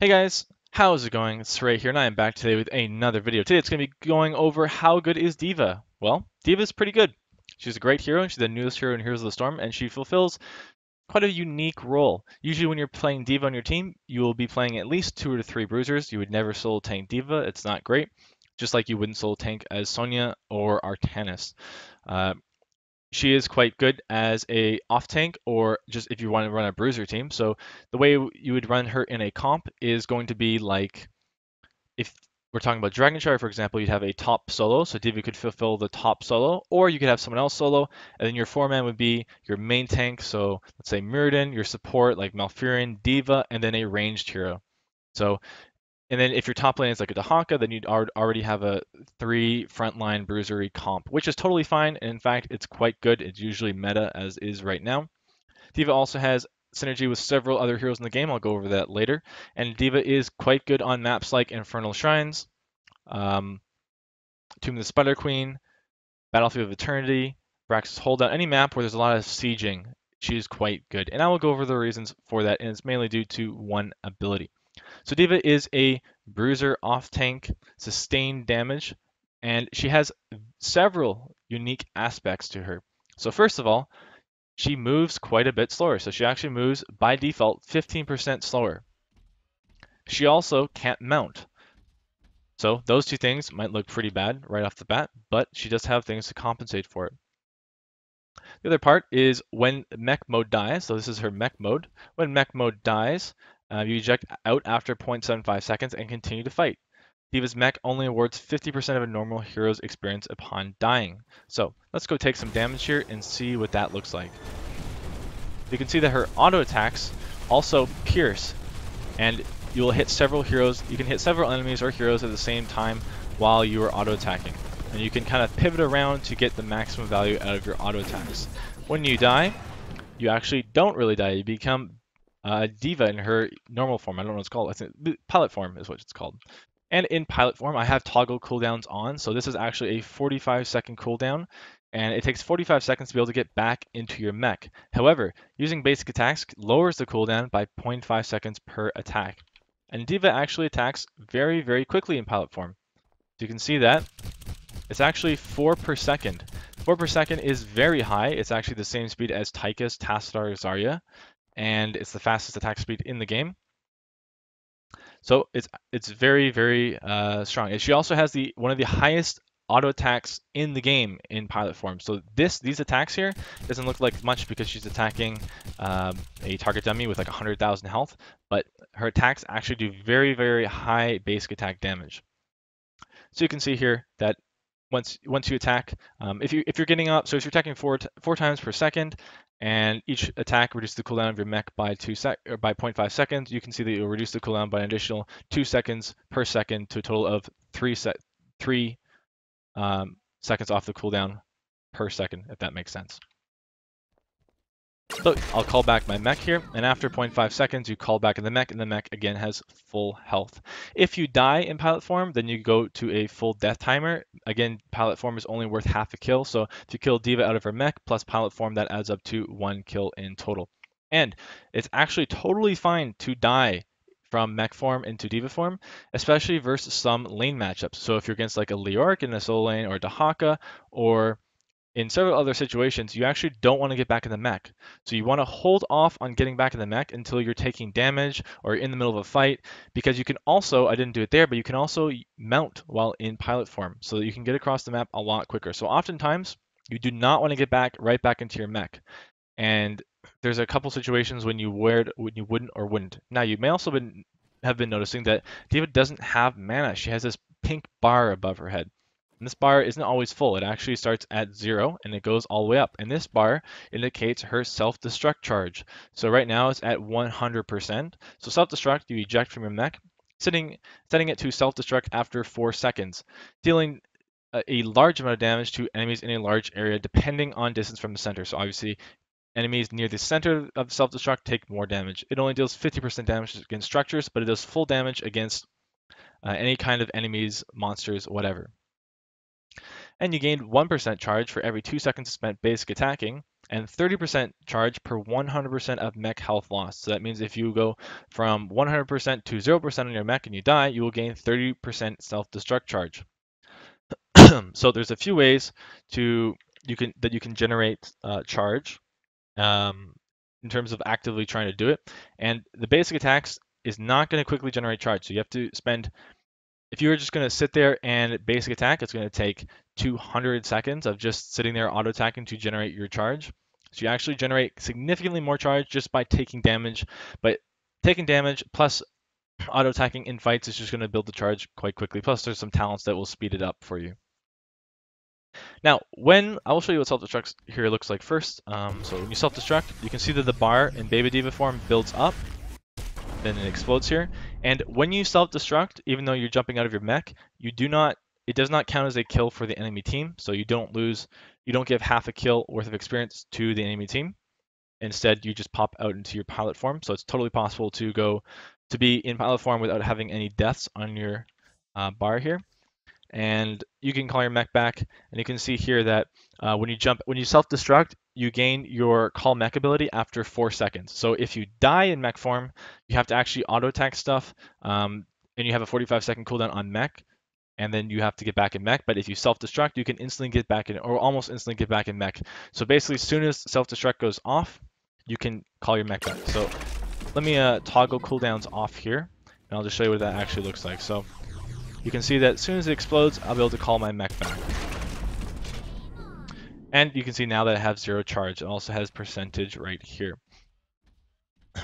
Hey guys, how's it going? It's Srey here, and I am back today with another video. Today it's going to be going over how good is D.Va. Well, D.Va is pretty good. She's a great hero, and she's the newest hero in Heroes of the Storm, and she fulfills quite a unique role. Usually when you're playing D.Va on your team, you will be playing at least 2 or 3 bruisers. You would never solo tank D.Va, it's not great. Just like you wouldn't solo tank as Sonya or Artanis. Uh, she is quite good as a off tank or just if you want to run a bruiser team. So the way you would run her in a comp is going to be like if we're talking about Dragon Char, for example, you'd have a top solo, so D.Va could fulfill the top solo, or you could have someone else solo, and then your four-man would be your main tank, so let's say Mirrodin, your support like Malfurion, D.Va, and then a ranged hero. So, and then if your top lane is like a Dahaka, then you'd already have a 3 frontline bruisery comp, which is totally fine, and in fact, it's quite good. It's usually meta as is right now. D.Va also has synergy with several other heroes in the game. I'll go over that later. And D.Va is quite good on maps like Infernal Shrines, Tomb of the Spider Queen, Battlefield of Eternity, Brax's Holdout, any map where there's a lot of sieging. She's quite good. And I will go over the reasons for that, and it's mainly due to one ability. So D.Va is a bruiser off tank, sustained damage, and she has several unique aspects to her. So first of all, she moves quite a bit slower. So she actually moves by default 15% slower. She also can't mount. So those two things might look pretty bad right off the bat, but she does have things to compensate for it. The other part is when mech mode dies. So this is her mech mode. When mech mode dies, you eject out after 0.75 seconds and continue to fight. D.Va's mech only awards 50% of a normal hero's experience upon dying. So let's go take some damage here and see what that looks like. You can see that her auto attacks also pierce, and you will hit several heroes. You can hit several enemies or heroes at the same time while you are auto attacking, and you can kind of pivot around to get the maximum value out of your auto attacks. When you die, you actually don't really die. You become D.Va in her normal form. I don't know what it's called. I think pilot form is what it's called. And in pilot form, I have toggle cooldowns on. So this is actually a 45-second cooldown, and it takes 45 seconds to be able to get back into your mech. However, using basic attacks lowers the cooldown by 0.5 seconds per attack. And D.Va actually attacks very, very quickly in pilot form. So you can see that it's actually 4 per second. 4 per second is very high. It's actually the same speed as Tychus, Tassadar, Zarya, and it's the fastest attack speed in the game. So it's very, very strong. And she also has one of the highest auto attacks in the game in pilot form. So these attacks here doesn't look like much because she's attacking a target dummy with like 100,000 health, but her attacks actually do very, very high basic attack damage. So you can see here that once you attack, if you're getting up, so if you're attacking four times per second, and each attack reduces the cooldown of your mech by 0.5 seconds, you can see that you'll reduce the cooldown by an additional 2 seconds per second to a total of 3 seconds off the cooldown per second, if that makes sense. So I'll call back my mech here, and after 0.5 seconds, you call back in the mech, and the mech again has full health. If you die in pilot form, then you go to a full death timer. Again, pilot form is only worth half a kill, so if you kill D.Va out of her mech plus pilot form, that adds up to 1 kill in total. And it's actually totally fine to die from mech form into D.Va form, especially versus some lane matchups. So if you're against like a Leoric in a solo lane, or a Dahaka, or in several other situations, you actually don't want to get back in the mech. So you want to hold off on getting back in the mech until you're taking damage or in the middle of a fight, because you can also, I didn't do it there, but you can also mount while in pilot form so that you can get across the map a lot quicker. So oftentimes, you do not want to get right back into your mech. And there's a couple situations when you wouldn't or wouldn't. Now, you may also have been noticing that D.Va doesn't have mana. She has this pink bar above her head. And this bar isn't always full. It actually starts at 0 and it goes all the way up. And this bar indicates her self-destruct charge. So right now it's at 100%. So self-destruct, you eject from your mech, setting it to self-destruct after 4 seconds, dealing a large amount of damage to enemies in a large area depending on distance from the center. So obviously, enemies near the center of self-destruct take more damage. It only deals 50% damage against structures, but it does full damage against any kind of enemies, monsters, whatever. And you gained 1% charge for every 2 seconds spent basic attacking, and 30% charge per 100% of mech health loss. So that means if you go from 100% to 0% on your mech and you die, you will gain 30% self-destruct charge. So there's a few ways to you can generate charge in terms of actively trying to do it. And the basic attacks is not going to quickly generate charge. So you have to spend, if you were just going to sit there and basic attack, it's going to take 200 seconds of just sitting there auto attacking to generate your charge. So you actually generate significantly more charge just by taking damage. But taking damage plus auto attacking in fights is just going to build the charge quite quickly. Plus there's some talents that will speed it up for you. Now, when I will show you what self-destruct here looks like first. So when you self-destruct, you can see that the bar in Baby D.Va form builds up, then it explodes here. And when you self-destruct, even though you're jumping out of your mech, it does not count as a kill for the enemy team. So you don't give half a kill worth of experience to the enemy team. Instead, you just pop out into your pilot form. So it's totally possible to be in pilot form without having any deaths on your bar here. And you can call your mech back, and you can see here that when you self-destruct, you gain your Call Mech ability after 4 seconds. So if you die in mech form, you have to actually auto-attack stuff, and you have a 45-second cooldown on mech, and then you have to get back in mech. But if you self-destruct, you can instantly get back in, or almost instantly get back in mech. So basically, as soon as self-destruct goes off, you can call your mech back. So let me toggle cooldowns off here, and I'll just show you what that actually looks like. So you can see that as soon as it explodes, I'll be able to call my mech back. And you can see now that it has 0 charge. It also has percentage right here.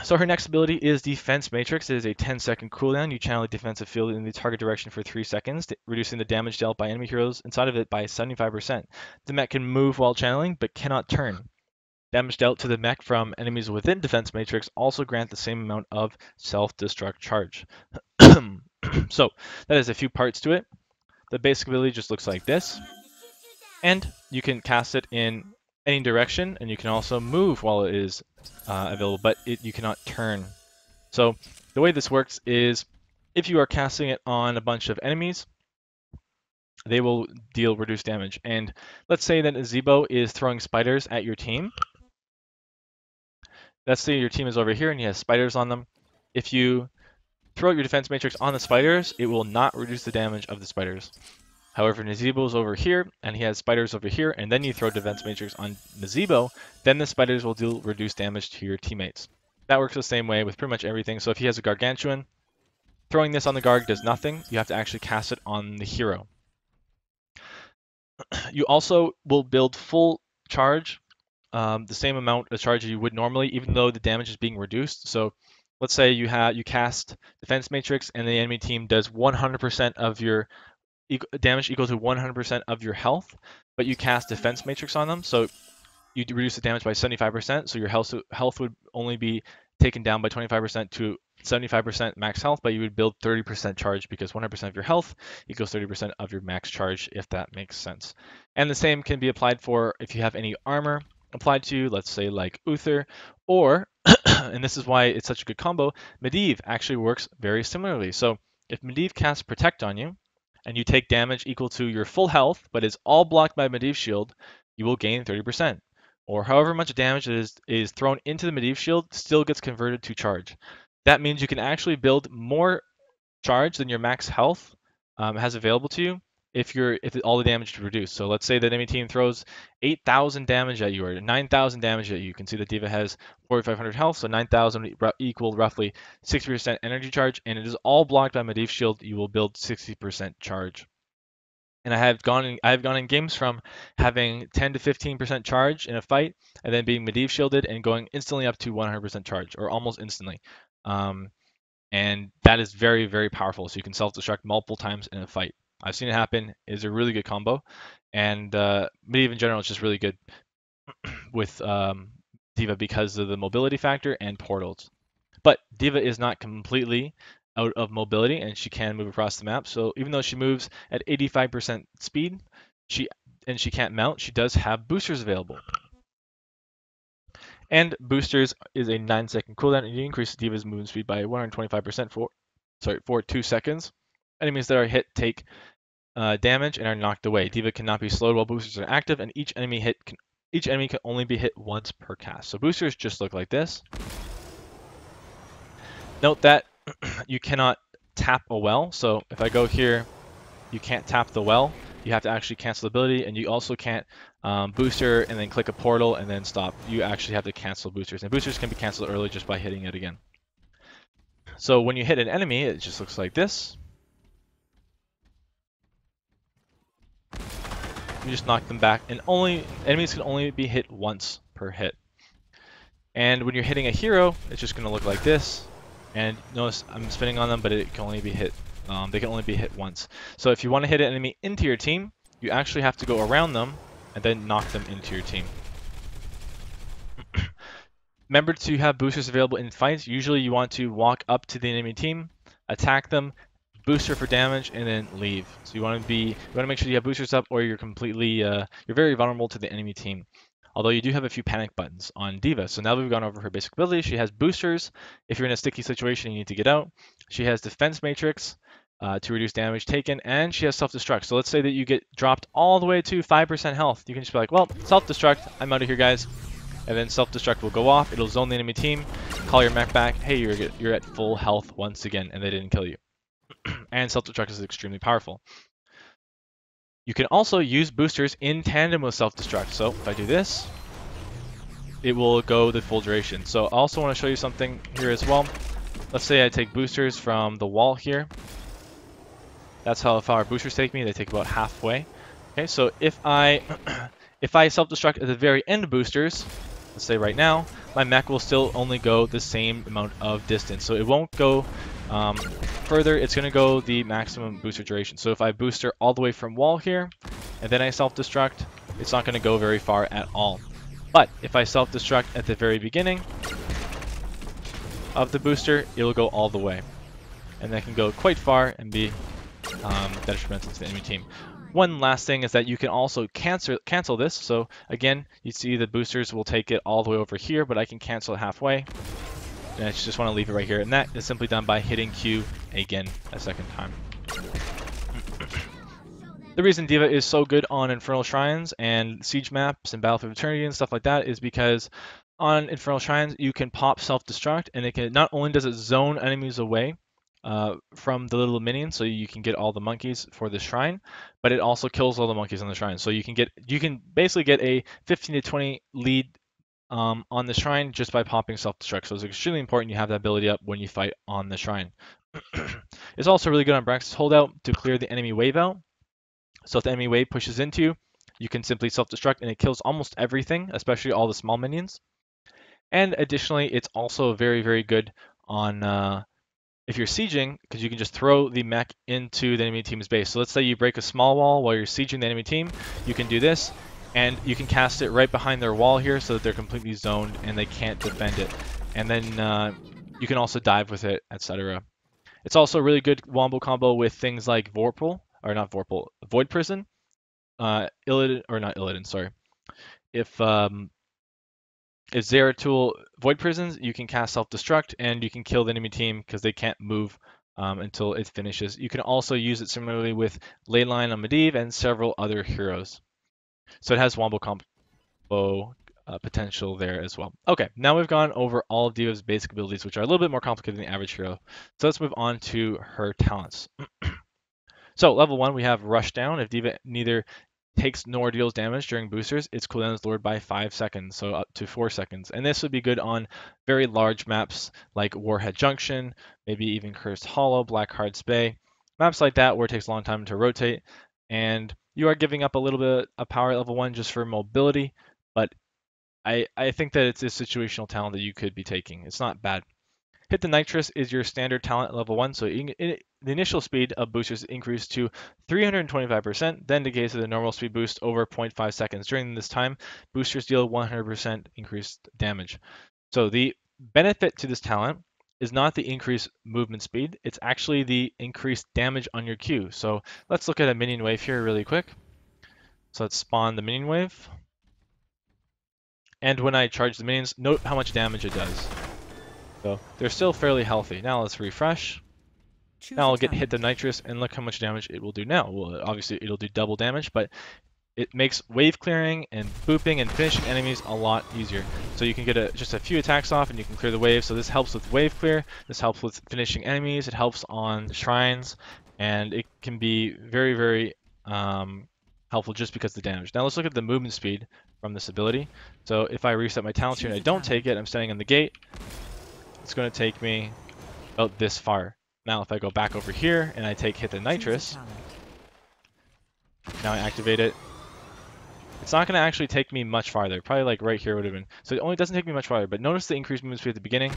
So her next ability is Defense Matrix. It is a 10-second cooldown. You channel a defensive field in the target direction for 3 seconds, reducing the damage dealt by enemy heroes inside of it by 75%. The mech can move while channeling, but cannot turn. Damage dealt to the mech from enemies within Defense Matrix also grant the same amount of self-destruct charge. So that has a few parts to it. The basic ability just looks like this, and you can cast it in any direction, and you can also move while it is available, but you cannot turn. So the way this works is if you are casting it on a bunch of enemies, they will deal reduced damage. And let's say that Zebo is throwing spiders at your team. Let's say your team is over here and he has spiders on them. If you throw out your defense matrix on the spiders, it will not reduce the damage of the spiders. However, Nazebo's over here, and he has spiders over here, and then you throw defense matrix on Nazebo, then the spiders will deal reduced damage to your teammates. That works the same way with pretty much everything. So if he has a Gargantuan, throwing this on the Garg does nothing. You have to actually cast it on the hero. You also will build full charge, the same amount of charge you would normally, even though the damage is being reduced. So let's say you cast defense matrix, and the enemy team does 100% of your damage equal to 100% of your health, but you cast defense matrix on them, so you reduce the damage by 75%, so your health would only be taken down by 25% to 75% max health, but you would build 30% charge because 100% of your health equals 30% of your max charge, if that makes sense. And the same can be applied for if you have any armor applied to you, let's say like Uther, or, and this is why it's such a good combo, Medivh actually works very similarly. So if Medivh casts Protect on you, and you take damage equal to your full health, but is all blocked by Medivh shield, you will gain 30%. Or however much damage is thrown into the Medivh shield still gets converted to charge. That means you can actually build more charge than your max health has available to you if all the damage is reduced. So let's say the enemy team throws 8,000 damage at you or 9,000 damage at you. You can see that D.Va has 4,500 health, so 9,000 equal roughly 60% energy charge, and it is all blocked by Medivh shield. You will build 60% charge. And I have gone in games from having 10 to 15% charge in a fight, and then being Medivh shielded and going instantly up to 100% charge, or almost instantly. And that is very, very powerful. So you can self-destruct multiple times in a fight. I've seen it happen. It's a really good combo. And Medivh in general is just really good with D.Va because of the mobility factor and portals. But D.Va is not completely out of mobility, and she can move across the map. So even though she moves at 85% speed, she can't mount, she does have boosters available. And boosters is a 9-second cooldown, and you increase D.Va's movement speed by 125% for 2 seconds. Enemies that are hit take damage and are knocked away. D.Va cannot be slowed while boosters are active, and each enemy can only be hit once per cast. So boosters just look like this. Note that you cannot tap a well. So if I go here, you can't tap the well. You have to actually cancel the ability, and you also can't booster and then click a portal and then stop. You actually have to cancel boosters, and boosters can be canceled early just by hitting it again. So when you hit an enemy, it just looks like this. You just knock them back, and enemies can only be hit once per hit. And when you're hitting a hero, it's just going to look like this. And notice I'm spinning on them, but it can only be hit. They can only be hit once. So if you want to hit an enemy into your team, you actually have to go around them and then knock them into your team. Remember to have boosters available in fights. Usually you want to walk up to the enemy team, attack them, booster for damage, and then leave. So you want to make sure you have boosters up, or you're very vulnerable to the enemy team. Although you do have a few panic buttons on D.Va. So now that we've gone over her basic abilities, she has boosters. If you're in a sticky situation, you need to get out. She has defense matrix to reduce damage taken, and she has self-destruct. So let's say that you get dropped all the way to 5% health. You can just be like, well, self-destruct, I'm out of here, guys. And then self-destruct will go off. It'll zone the enemy team, call your mech back. Hey, you're at full health once again, and they didn't kill you. And self-destruct is extremely powerful. You can also use boosters in tandem with self-destruct. So if I do this, it will go the full duration. So I also want to show you something here as well. Let's say I take boosters from the wall here. That's how far boosters take me. They take about halfway. Okay, so if I self-destruct at the very end of boosters, let's say right now, my mech will still only go the same amount of distance. So it won't go further. It's going to go the maximum booster duration. So if I booster all the way from wall here, and then I self-destruct, it's not going to go very far at all. But if I self-destruct at the very beginning of the booster, it'll go all the way. And that can go quite far and be detrimental to the enemy team. One last thing is that you can also cancel this. So again, you see the boosters will take it all the way over here, but I can cancel it halfway. And I just want to leave it right here. And that is simply done by hitting Q again a second time. The reason D.Va is so good on Infernal Shrines and Siege maps and Battlefield of Eternity and stuff like that is because on Infernal Shrines, you can pop Self-Destruct, and it can, not only does it zone enemies away from the little minions, so you can get all the monkeys for the shrine, but it also kills all the monkeys on the shrine. So you can basically get a 15 to 20 lead on the shrine just by popping self-destruct. So it's extremely important you have that ability up when you fight on the shrine. It's also really good on Brax's holdout to clear the enemy wave out. So if the enemy wave pushes into you, you can simply self-destruct and it kills almost everything, especially all the small minions. And additionally, it's also very, very good on if you're sieging, because you can just throw the mech into the enemy team's base. So let's say you break a small wall while you're sieging the enemy team, you can do this, and you can cast it right behind their wall here so that they're completely zoned and they can't defend it. And then you can also dive with it, etc. It's also a really good wombo combo with things like Void Prison, Illidan, or not Illidan, sorry. If Zeratul Void Prisons, you can cast Self-Destruct and you can kill the enemy team because they can't move until it finishes. You can also use it similarly with Leyline on Medivh and several other heroes. So it has wombo combo potential there as well. Okay, now we've gone over all of D.Va's basic abilities, which are a little bit more complicated than the average hero. So let's move on to her talents. So level 1, we have Rushdown. If D.Va neither takes nor deals damage during boosters, its cooldown is lowered by 5 seconds, so up to 4 seconds. And this would be good on very large maps like Warhead Junction, maybe even Cursed Hollow, Blackheart's Bay. Maps like that where it takes a long time to rotate, and you are giving up a little bit of power at level 1 just for mobility, but I think that it's a situational talent that you could be taking. It's not bad. Hit the Nitrous is your standard talent at level 1, so the initial speed of boosters increased to 325%, then decays to the normal speed boost over 0.5 seconds. During this time, boosters deal 100% increased damage. So the benefit to this talent is not the increased movement speed, it's actually the increased damage on your Q. So let's look at a minion wave here really quick. So let's spawn the minion wave. And when I charge the minions, note how much damage it does. So they're still fairly healthy. Now let's refresh. Now Choose a I'll get hit the talent. nitrous and look how much damage it will do now. Well, obviously it'll do double damage, but it makes wave clearing and booping and finishing enemies a lot easier. So you can get just a few attacks off and you can clear the wave. So this helps with wave clear, this helps with finishing enemies, it helps on shrines, and it can be very, very helpful just because of the damage. Now let's look at the movement speed from this ability. So if I reset my talents here and Choose I a don't take talent. it, I'm standing on the gate, it's going to take me about this far. Now if I go back over here and I hit the Choose a nitrous, talent. now I activate it, it's not going to actually take me much farther. Probably like right here would have been. So it only doesn't take me much farther, but notice the increased movement speed at the beginning.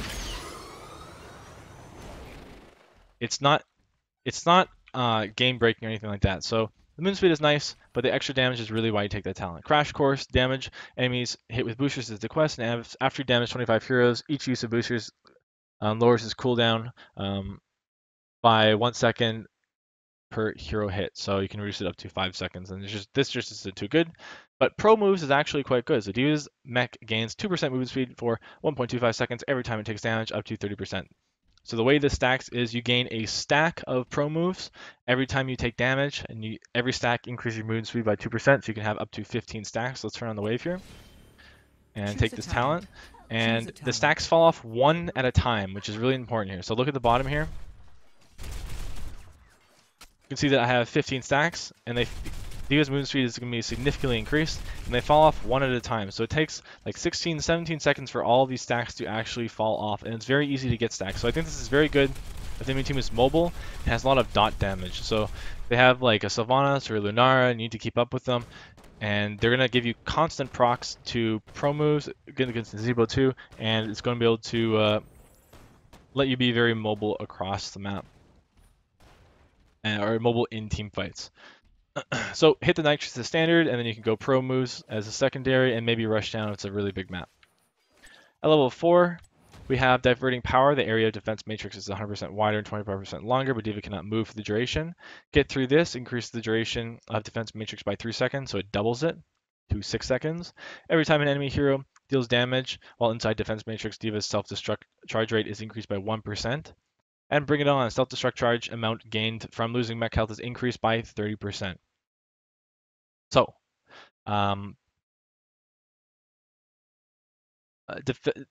It's not game breaking or anything like that. So the movement speed is nice, but the extra damage is really why you take that talent. Crash course, damage, enemies hit with boosters is the quest, and after you damage 25 heroes, each use of boosters lowers his cooldown by 1 second per hero hit, so you can reduce it up to 5 seconds, and this just isn't too good. But pro moves is actually quite good. So D.Va's mech gains 2% movement speed for 1.25 seconds every time it takes damage, up to 30%. So the way this stacks is you gain a stack of pro moves every time you take damage, and every stack increases your movement speed by 2%, so you can have up to 15 stacks. Let's turn on the wave here and Choose take a this talent. talent. Choose And a the talent. stacks fall off one at a time, which is really important here. So look at the bottom here. You can see that I have 15 stacks, and D.Va's movement speed is going to be significantly increased, and they fall off one at a time. So it takes like 16, 17 seconds for all of these stacks to actually fall off, and it's very easy to get stacks. So I think this is very good if the enemy team is mobile and has a lot of dot damage. So they have like a Sylvanas or Lunara, and you need to keep up with them, and they're going to give you constant procs to pro moves against Zebo too, and it's going to be able to let you be very mobile across the map, or mobile in team fights. So hit the nitrous as standard, and then you can go pro moves as a secondary, and maybe rush down if it's a really big map. At level 4, we have diverting power. The area of defense matrix is 100% wider and 25% longer, but D.Va cannot move for the duration. Get through this, increase the duration of defense matrix by 3 seconds, so it doubles it to 6 seconds. Every time an enemy hero deals damage while inside defense matrix, D.Va's self-destruct charge rate is increased by 1%. And bring it on, self-destruct charge amount gained from losing mech health is increased by 30%. So, um,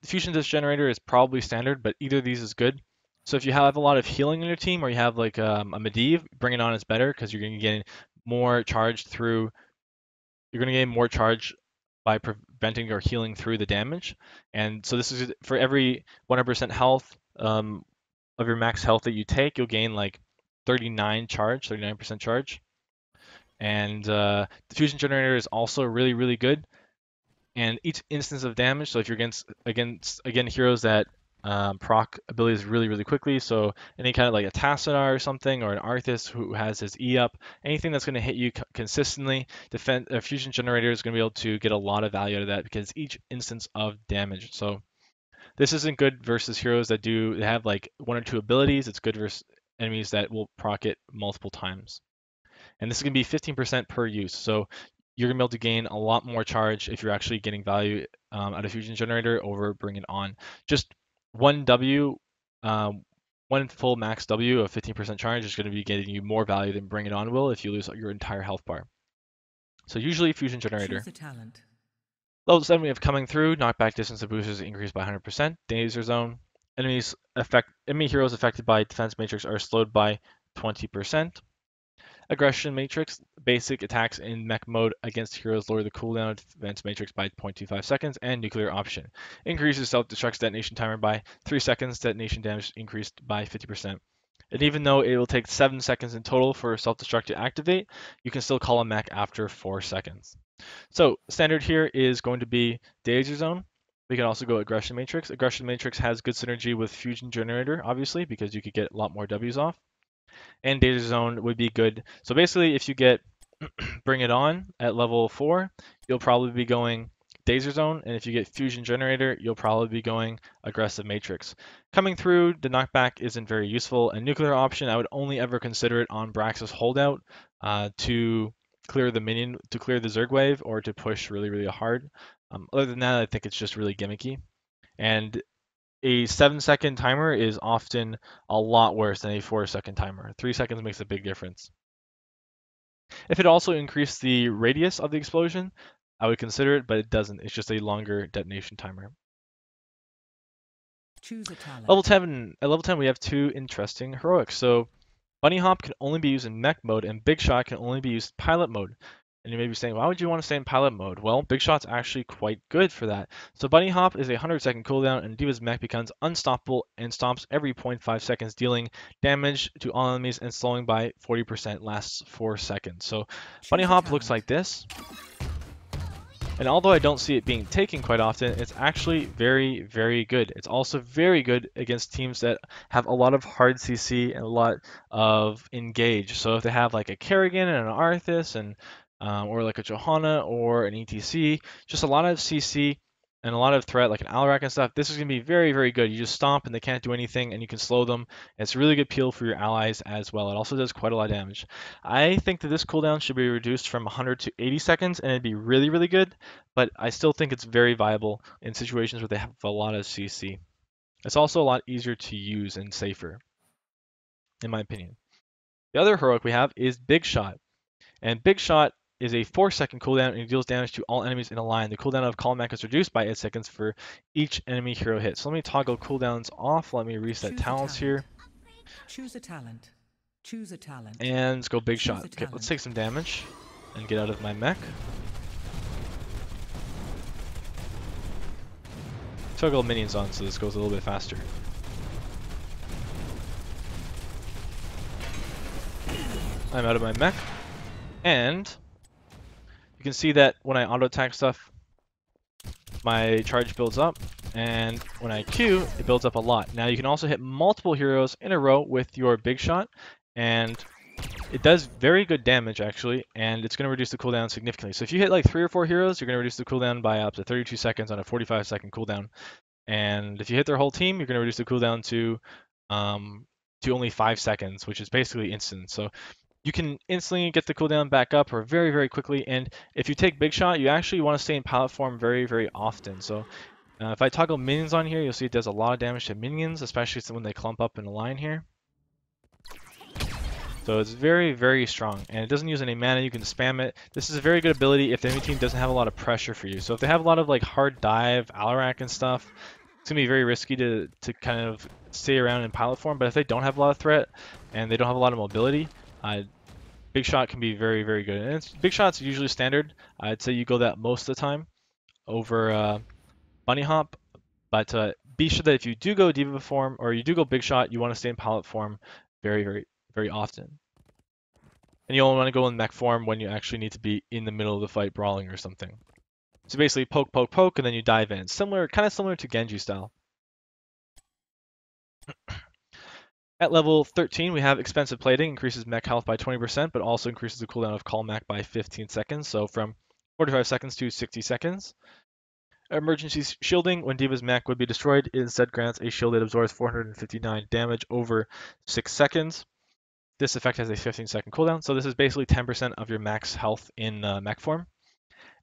Fusion Disc Generator is probably standard, but either of these is good. So if you have a lot of healing in your team, or you have like a Medivh, bring it on is better because you're going to get more charge through. You're going to gain more charge by preventing or healing through the damage. And so this is for every 100% health of your max health that you take, you'll gain like 39% charge. And the Fusion Generator is also really, really good. And each instance of damage, so if you're against again heroes that proc abilities really, really quickly, so any kind of like a Tassadar or something, or an Arthas who has his E up, anything that's going to hit you consistently, a Fusion Generator is going to be able to get a lot of value out of that because each instance of damage. So this isn't good versus heroes that have like one or two abilities. It's good versus enemies that will proc it multiple times. And this is going to be 15% per use. So you're going to be able to gain a lot more charge if you're actually getting value out of Fusion Generator over Bring It On. Just one W, one full max W of 15% charge is going to be getting you more value than Bring It On will if you lose your entire health bar. So usually Fusion Generator. Choose a talent. Level 7 we have Coming Through, knockback distance of boosters increased by 100%. Danger Zone. Enemy heroes affected by defense matrix are slowed by 20%. Aggression Matrix, basic attacks in mech mode against heroes lower the cooldown of Defense Matrix by 0.25 seconds, and Nuclear Option. Increases self-destruct detonation timer by 3 seconds, detonation damage increased by 50%. And even though it will take 7 seconds in total for self-destruct to activate, you can still call a mech after 4 seconds. So standard here is going to be Danger Zone. We can also go Aggression Matrix. Aggression Matrix has good synergy with Fusion Generator, obviously, because you could get a lot more Ws off, and Danger Zone would be good. So basically, if you get Bring It On at level 4, you'll probably be going Danger Zone, and if you get Fusion Generator, you'll probably be going Aggressive Matrix. Coming Through, the knockback isn't very useful, and Nuclear Option, I would only ever consider it on Brax's Holdout to clear the Zerg wave, or to push really, really hard. Other than that, I think it's just really gimmicky. And a 7-second timer is often a lot worse than a 4-second timer. 3 seconds makes a big difference. If it also increased the radius of the explosion, I would consider it, but it doesn't. It's just a longer detonation timer. Choose a talent. Level 10. At level 10, we have 2 interesting heroics. So Bunny Hop can only be used in mech mode, and Big Shot can only be used in pilot mode. And you may be saying, why would you want to stay in pilot mode? Well, Big Shot's actually quite good for that. So Bunny Hop is a 100-second cooldown, and D.Va's mech becomes unstoppable and stops every 0.5 seconds, dealing damage to all enemies and slowing by 40%, lasts 4 seconds. So Bunny Hop looks like this. And although I don't see it being taken quite often, it's actually very, very good. It's also very good against teams that have a lot of hard CC and a lot of engage. So if they have like a Kerrigan and an Arthas and or like a Johanna or an ETC, just a lot of CC and a lot of threat like an Alarak and stuff, this is going to be very, very good. You just stomp and they can't do anything and you can slow them. It's a really good peel for your allies as well. It also does quite a lot of damage. I think that this cooldown should be reduced from 100 to 80 seconds and it'd be really, really good, but I still think it's very viable in situations where they have a lot of CC. It's also a lot easier to use and safer, in my opinion. The other heroic we have is Big Shot. And Big Shot is a 4-second cooldown and it deals damage to all enemies in a line. The cooldown of Call Mech is reduced by 8 seconds for each enemy hero hit. So let me toggle cooldowns off. Let me reset talents here. Choose a talent. Choose a talent. And let's go Big Shot. Okay, let's take some damage and get out of my mech. Toggle minions on so this goes a little bit faster. I'm out of my mech. And you can see that when I auto attack stuff, my charge builds up, and when I Q, it builds up a lot. Now you can also hit multiple heroes in a row with your Big Shot, and it does very good damage actually, and it's going to reduce the cooldown significantly. So if you hit like 3 or 4 heroes, you're going to reduce the cooldown by up to 32 seconds on a 45-second cooldown. And if you hit their whole team, you're going to reduce the cooldown to only 5 seconds, which is basically instant. So you can instantly get the cooldown back up or very, very quickly. And if you take Big Shot, you actually want to stay in pilot form very, very often. So if I toggle minions on here, you'll see it does a lot of damage to minions, especially when they clump up in a line here. So it's very, very strong, and it doesn't use any mana. You can spam it. This is a very good ability if the enemy team doesn't have a lot of pressure for you. So if they have a lot of like hard dive, Alarak and stuff, it's gonna be very risky to kind of stay around in pilot form. But if they don't have a lot of threat and they don't have a lot of mobility, Big Shot can be very, very good. And Big Shot's usually standard. I'd say you go that most of the time over Bunny Hop. But be sure that if you do go D.Va form or you do go Big Shot, you want to stay in pilot form very, very, very often. And you only want to go in mech form when you actually need to be in the middle of the fight brawling or something. So basically poke, poke, poke, and then you dive in. Kind of similar to Genji style. At level 13, we have expensive plating, increases mech health by 20%, but also increases the cooldown of Call Mech by 15 seconds, so from 45 seconds to 60 seconds. Emergency shielding, when D.Va's mech would be destroyed, it instead grants a shield that absorbs 459 damage over 6 seconds. This effect has a 15-second cooldown, so this is basically 10% of your max health in mech form.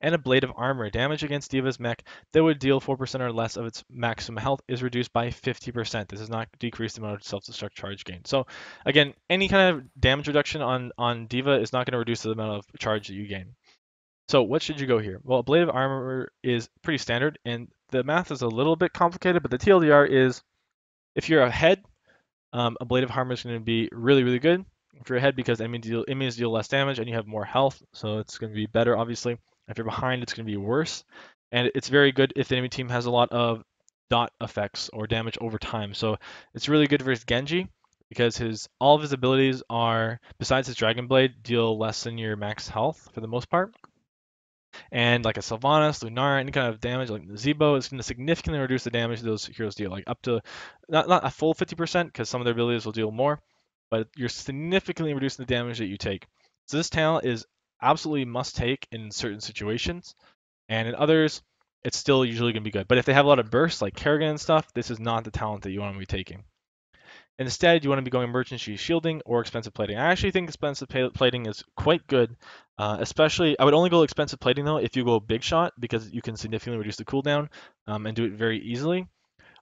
And a Blade of Armor. Damage against D.Va's mech that would deal 4% or less of its maximum health is reduced by 50%. This does not decrease the amount of self-destruct charge gain. So again, any kind of damage reduction on D.Va is not going to reduce the amount of charge that you gain. So what should you go here? Well, a Blade of Armor is pretty standard, and the math is a little bit complicated, but the TLDR is if you're ahead, a Blade of Armor is going to be really, really good. If you're ahead, because enemies deal less damage and you have more health, so it's going to be better, obviously. If you're behind, it's going to be worse. And it's very good if the enemy team has a lot of dot effects or damage over time. So it's really good versus Genji, because all of his abilities are, besides his Dragon Blade, deal less than your max health for the most part. And like a Sylvanas, Lunara, any kind of damage like the Zebo is going to significantly reduce the damage those heroes deal, like up to not a full 50%, because some of their abilities will deal more, but you're significantly reducing the damage that you take. So this talent is absolutely must take in certain situations, and in others, it's still usually going to be good. But if they have a lot of bursts like Kerrigan and stuff, this is not the talent that you want to be taking. Instead, you want to be going emergency shielding or expensive plating. I actually think expensive plating is quite good, especially, I would only go expensive plating though if you go Big Shot, because you can significantly reduce the cooldown and do it very easily.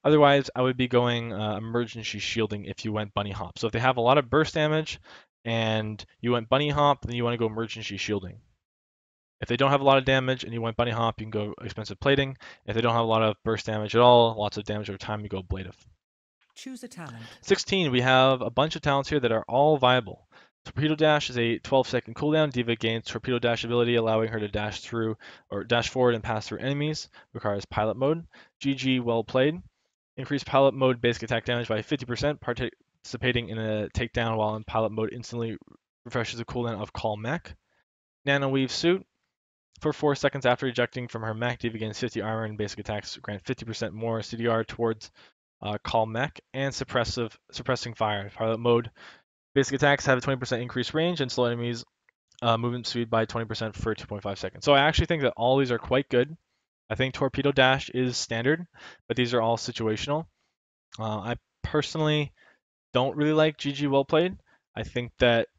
Otherwise, I would be going emergency shielding if you went bunny hop. So if they have a lot of burst damage and you went bunny hop, then you want to go emergency shielding. If they don't have a lot of damage and you went bunny hop, you can go expensive plating. If they don't have a lot of burst damage at all, lots of damage over time, you go ablative. Choose a talent. 16, we have a bunch of talents here that are all viable. Torpedo Dash is a 12-second cooldown. D.Va gains Torpedo Dash ability, allowing her to dash through or dash forward and pass through enemies. Requires pilot mode. GG, well played. Increase pilot mode basic attack damage by 50%. Participating in a takedown while in pilot mode instantly refreshes the cooldown of Call Mech. Nano Weave Suit. For 4 seconds after ejecting from her mech, D.Va gains 50 armor and basic attacks grant 50% more CDR towards Call Mech and suppressing fire. Pilot mode. Basic attacks have a 20% increased range and slow enemies movement speed by 20% for 2.5 seconds. So I actually think that all these are quite good. I think Torpedo Dash is standard, but these are all situational. I personally don't really like GG well played. I think that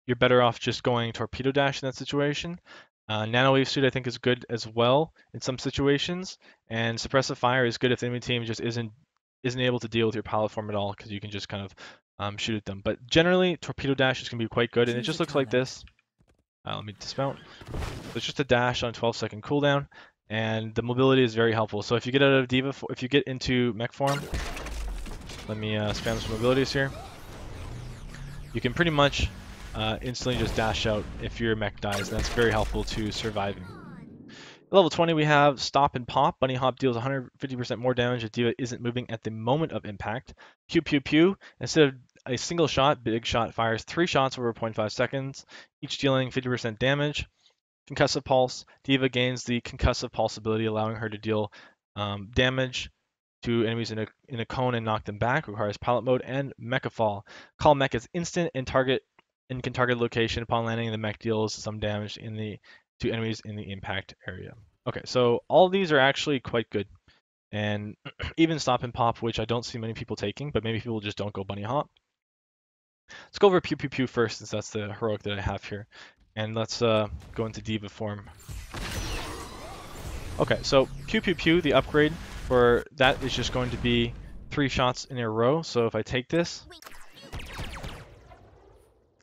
you're better off just going Torpedo Dash in that situation. Nano Wave Suit I think is good as well in some situations, and Suppressive Fire is good if the enemy team just isn't able to deal with your pilot form at all, because you can just kind of shoot at them. But generally, Torpedo Dash is going to be quite good, and it Choose a just looks like talent. this. Let me dismount. So it's just a dash on a 12-second cooldown, and the mobility is very helpful. So if you get out of D.Va, if you get into mech form, let me spam some mobilities here. You can pretty much instantly just dash out if your mech dies, and that's very helpful to surviving. At level 20, we have Stop and Pop. Bunny Hop deals 150% more damage if D.Va isn't moving at the moment of impact. Pew Pew Pew. Instead of a single shot, Big Shot fires 3 shots over 0.5 seconds, each dealing 50% damage. Concussive Pulse. D.Va gains the Concussive Pulse ability, allowing her to deal damage to enemies in a cone and knock them back. Requires pilot mode. And Mecha Fall. Call Mech is instant and can target location. Upon landing, the mech deals some damage to enemies in the impact area. Okay, so all these are actually quite good. And even Stop and Pop, which I don't see many people taking, but maybe people just don't go bunny hop. Let's go over Pew Pew Pew first, since that's the heroic that I have here. And let's go into D.Va form. Okay, so Pew Pew Pew, the upgrade for that is just going to be 3 shots in a row. So if I take this,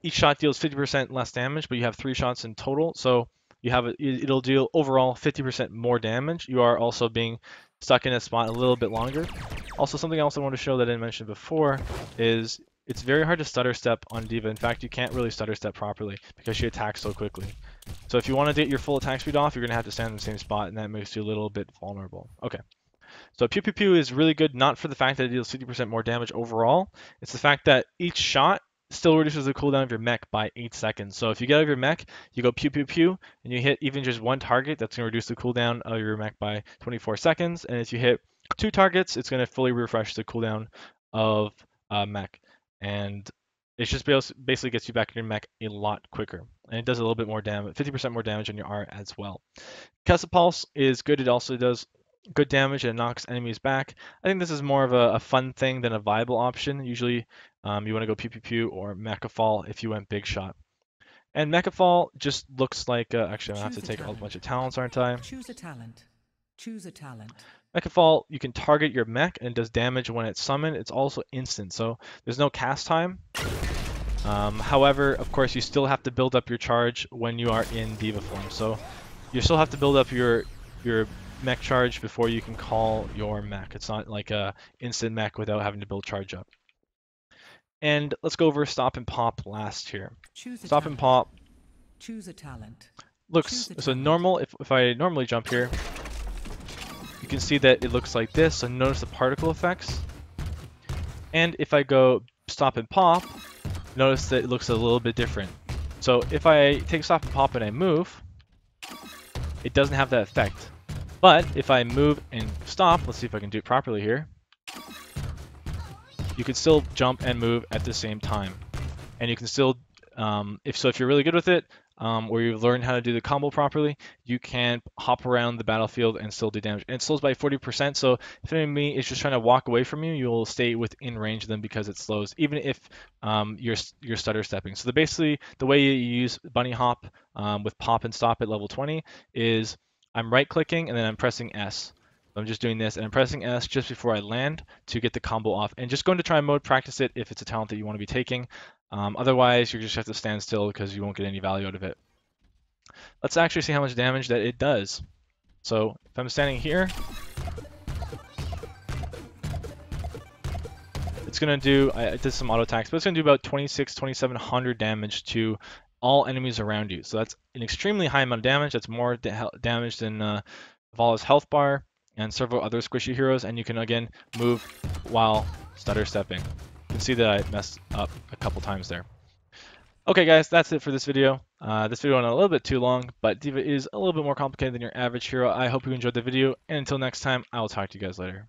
each shot deals 50% less damage, but you have 3 shots in total. So you have it'll deal overall 50% more damage. You are also being stuck in a spot a little bit longer. Also, something else I want to show that I didn't mention before is it's very hard to stutter step on D.Va. In fact, you can't really stutter step properly because she attacks so quickly. So if you want to get your full attack speed off, you're going to have to stand in the same spot, and that makes you a little bit vulnerable. Okay. So Pew Pew Pew is really good, not for the fact that it deals 50% more damage overall. It's the fact that each shot still reduces the cooldown of your mech by 8 seconds. So if you get out of your mech, you go Pew Pew Pew, and you hit even just 1 target, that's going to reduce the cooldown of your mech by 24 seconds. And if you hit 2 targets, it's going to fully refresh the cooldown of mech. And it just basically gets you back in your mech a lot quicker. And it does a little bit more damage, 50% more damage on your R as well. Concussive Pulse is good. It also does good damage and knocks enemies back. I think this is more of a fun thing than a viable option. Usually you want to go Pew Pew Pew or Mecha Fall if you went Big Shot. And Mecha Fall just looks like, actually I'm going to have to take a bunch of talents, aren't I? Choose a talent. Choose a talent. Mecha Fall, you can target your mech and it does damage when it's summoned. It's also instant, so there's no cast time. However, of course, you still have to build up your charge when you are in D.Va form. So you still have to build up your mech charge before you can call your mech. It's not like a instant mech without having to build charge up. And let's go over Stop and Pop last here. Stop and Pop. Choose a talent. Looks so normal. If I normally jump here, you can see that it looks like this. So notice the particle effects. And if I go Stop and Pop, notice that it looks a little bit different. So if I take Stop and Pop and I move, it doesn't have that effect. But if I move and stop, let's see if I can do it properly here, you can still jump and move at the same time. And you can still, if you're really good with it, or you've learned how to do the combo properly, you can hop around the battlefield and still do damage. And it slows by 40%, so if an enemy is just trying to walk away from you, you'll stay within range of them because it slows, even if you're stutter stepping. So basically, the way you use bunny hop with pop and stop at level 20 is I'm right-clicking and then I'm pressing S. I'm just doing this and I'm pressing S just before I land to get the combo off, and just going to try mode, practice it if it's a talent that you want to be taking. Otherwise, you just have to stand still because you won't get any value out of it. Let's actually see how much damage that it does. So if I'm standing here, it's going to do, I did some auto attacks, but it's going to do about 2,700 damage to all enemies around you. So that's an extremely high amount of damage. That's more damage than Vala's health bar and several other squishy heroes, and you can again move while stutter stepping. You can see that I messed up a couple times there. Okay guys, that's it for this video. This video went a little bit too long, but D.Va is a little bit more complicated than your average hero. I hope you enjoyed the video, and until next time, I will talk to you guys later.